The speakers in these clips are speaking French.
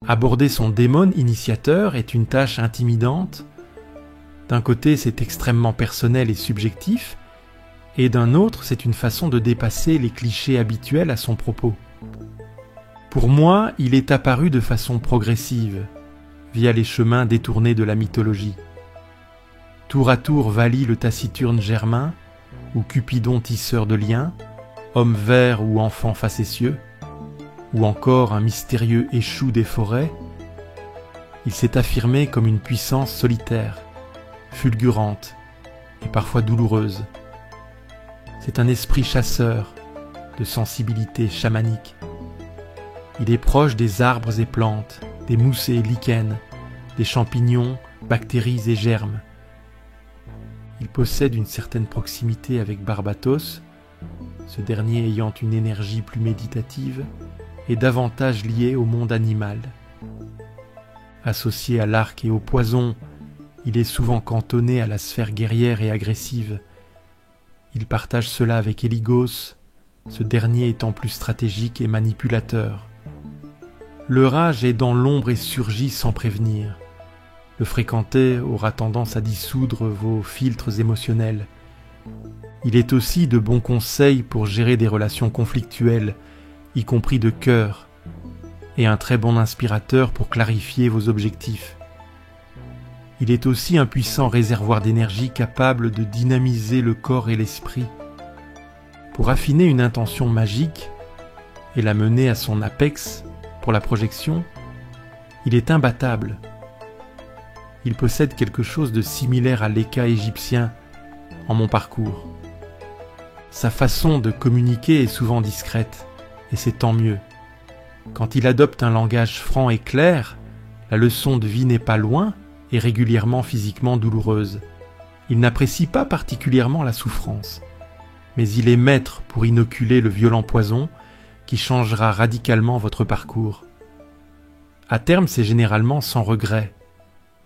Aborder son démon initiateur est une tâche intimidante. D'un côté, c'est extrêmement personnel et subjectif, et d'un autre, c'est une façon de dépasser les clichés habituels à son propos. Pour moi, il est apparu de façon progressive, via les chemins détournés de la mythologie. Tour à tour Vali le taciturne Germain, ou Cupidon tisseur de liens, homme vert ou enfant facétieux, ou encore un mystérieux échou des forêts, il s'est affirmé comme une puissance solitaire, fulgurante et parfois douloureuse. C'est un esprit chasseur, de sensibilité chamanique. Il est proche des arbres et plantes, des mousses et lichens, des champignons, bactéries et germes. Il possède une certaine proximité avec Barbatos, ce dernier ayant une énergie plus méditative et davantage liée au monde animal. Associé à l'arc et au poison, il est souvent cantonné à la sphère guerrière et agressive. Il partage cela avec Héligos, ce dernier étant plus stratégique et manipulateur. Le rage est dans l'ombre et surgit sans prévenir. Le fréquenter aura tendance à dissoudre vos filtres émotionnels. Il est aussi de bons conseils pour gérer des relations conflictuelles, y compris de cœur, et un très bon inspirateur pour clarifier vos objectifs. Il est aussi un puissant réservoir d'énergie capable de dynamiser le corps et l'esprit. Pour affiner une intention magique et la mener à son apex pour la projection, il est imbattable. Il possède quelque chose de similaire à l'Eka égyptien en mon parcours. Sa façon de communiquer est souvent discrète, et c'est tant mieux. Quand il adopte un langage franc et clair, la leçon de vie n'est pas loin et régulièrement physiquement douloureuse. Il n'apprécie pas particulièrement la souffrance, mais il est maître pour inoculer le violent poison qui changera radicalement votre parcours. À terme, c'est généralement sans regret,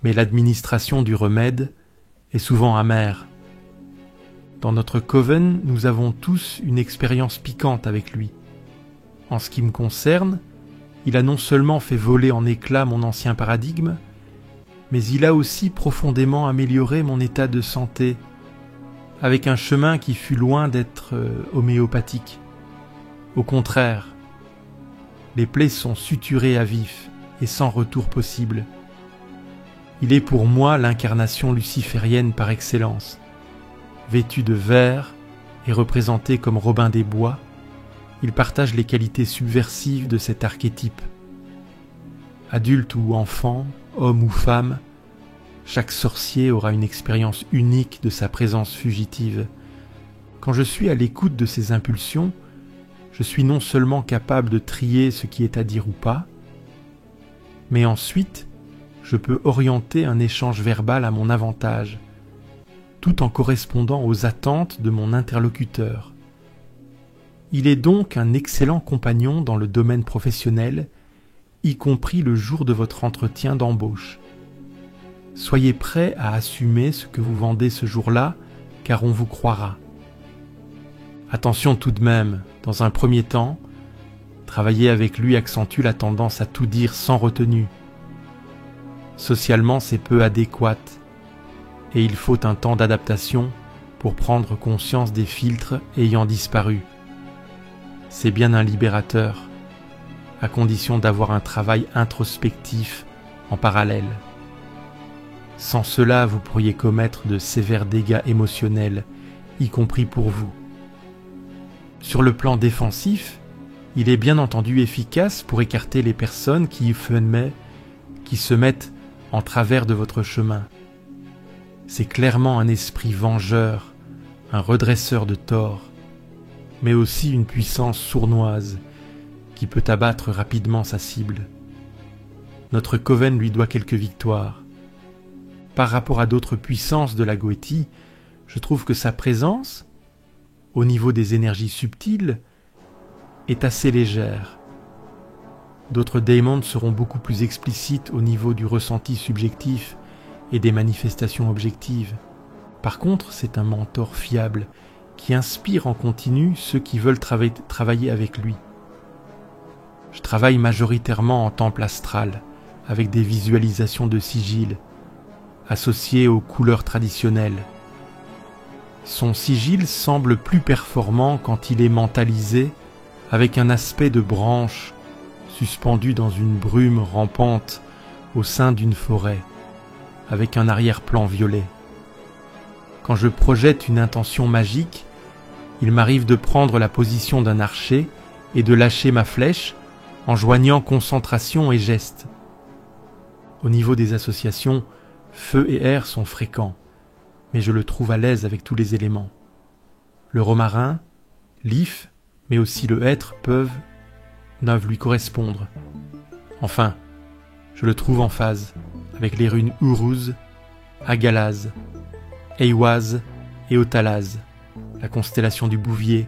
mais l'administration du remède est souvent amère. Dans notre coven, nous avons tous une expérience piquante avec lui. En ce qui me concerne, il a non seulement fait voler en éclats mon ancien paradigme, mais il a aussi profondément amélioré mon état de santé, avec un chemin qui fut loin d'être homéopathique. Au contraire, les plaies sont suturées à vif et sans retour possible. Il est pour moi l'incarnation luciférienne par excellence. Vêtu de vert et représenté comme Robin des Bois, il partage les qualités subversives de cet archétype. Adulte ou enfant, homme ou femme, chaque sorcier aura une expérience unique de sa présence fugitive. Quand je suis à l'écoute de ses impulsions, je suis non seulement capable de trier ce qui est à dire ou pas, mais ensuite, je peux orienter un échange verbal à mon avantage, tout en correspondant aux attentes de mon interlocuteur. Il est donc un excellent compagnon dans le domaine professionnel, y compris le jour de votre entretien d'embauche. Soyez prêt à assumer ce que vous vendez ce jour-là, car on vous croira. Attention tout de même, dans un premier temps, travailler avec lui accentue la tendance à tout dire sans retenue. Socialement, c'est peu adéquat, et il faut un temps d'adaptation pour prendre conscience des filtres ayant disparu. C'est bien un libérateur, à condition d'avoir un travail introspectif en parallèle. Sans cela, vous pourriez commettre de sévères dégâts émotionnels, y compris pour vous. Sur le plan défensif, il est bien entendu efficace pour écarter les personnes qui se mettent en travers de votre chemin. C'est clairement un esprit vengeur, un redresseur de tort, mais aussi une puissance sournoise qui peut abattre rapidement sa cible. Notre coven lui doit quelques victoires. Par rapport à d'autres puissances de la Goetie, je trouve que sa présence, au niveau des énergies subtiles, est assez légère. D'autres démons seront beaucoup plus explicites au niveau du ressenti subjectif et des manifestations objectives. Par contre, c'est un mentor fiable qui inspire en continu ceux qui veulent travailler avec lui. Je travaille majoritairement en temple astral, avec des visualisations de sigil, associées aux couleurs traditionnelles. Son sigil semble plus performant quand il est mentalisé, avec un aspect de branche suspendue dans une brume rampante au sein d'une forêt, avec un arrière-plan violet. Quand je projette une intention magique, il m'arrive de prendre la position d'un archer et de lâcher ma flèche en joignant concentration et geste. Au niveau des associations, feu et air sont fréquents, mais je le trouve à l'aise avec tous les éléments. Le romarin, l'if, mais aussi le hêtre peuvent lui correspondre. Enfin, je le trouve en phase avec les runes Uruz, Agalaz, Eiwaz et Otalaz, la constellation du Bouvier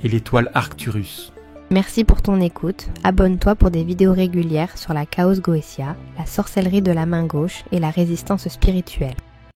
et l'étoile Arcturus. Merci pour ton écoute. Abonne-toi pour des vidéos régulières sur la Chaos Goetia, la sorcellerie de la main gauche et la résistance spirituelle.